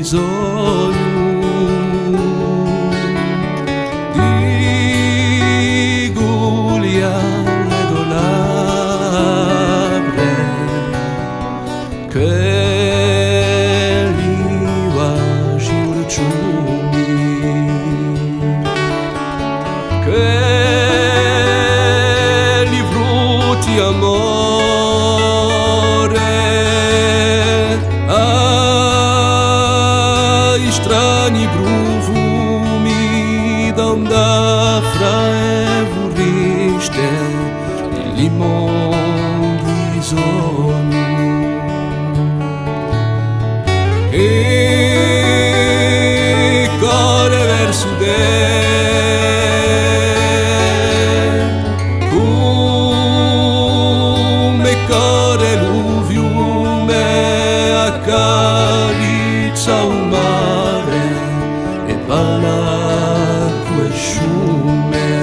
bisogno di Giuliano Dolabra che li vagi urciumi che li frutti amore ai strani profumi d'onda fra e vorreste di limon bisogno e core verso te come core l'uviume accarezza un mare e balla quel sciume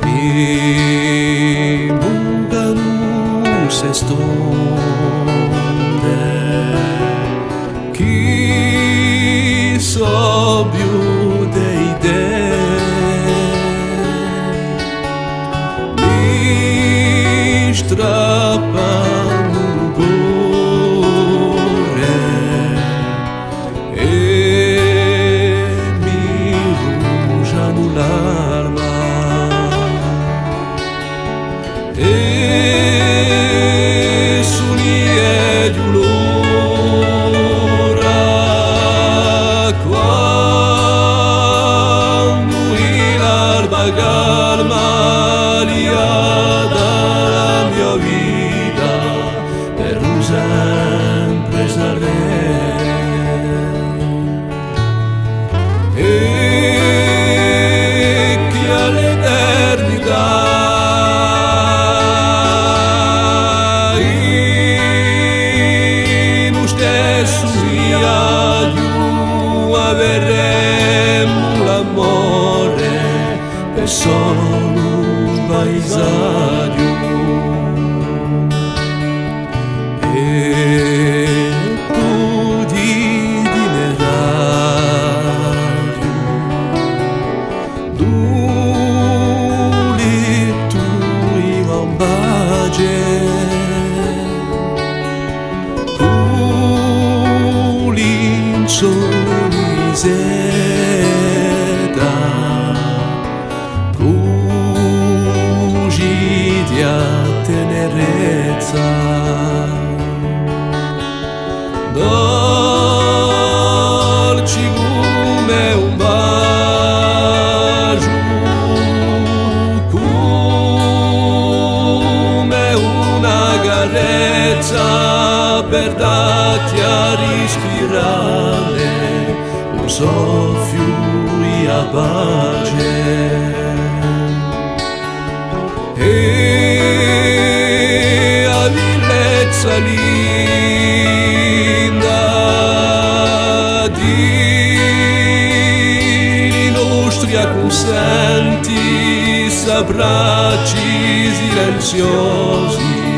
e bungano se stonde chi so più dei mi strappano cuore e mi rugiano l'alma e sunie di l'ora quando l'alba calma dalla mia vita per sempre sarei e che all'eternità in lo stesso viaggio avremo l'amore per solo un paesaggio e tu di radio duli tu in ambage tu l'insoliseta a tenerezza dolci come un bacio come una carezza per darti a respirare un soffio e a pace e a bellezza linda di nostri acconsenti s'abbracci silenziosi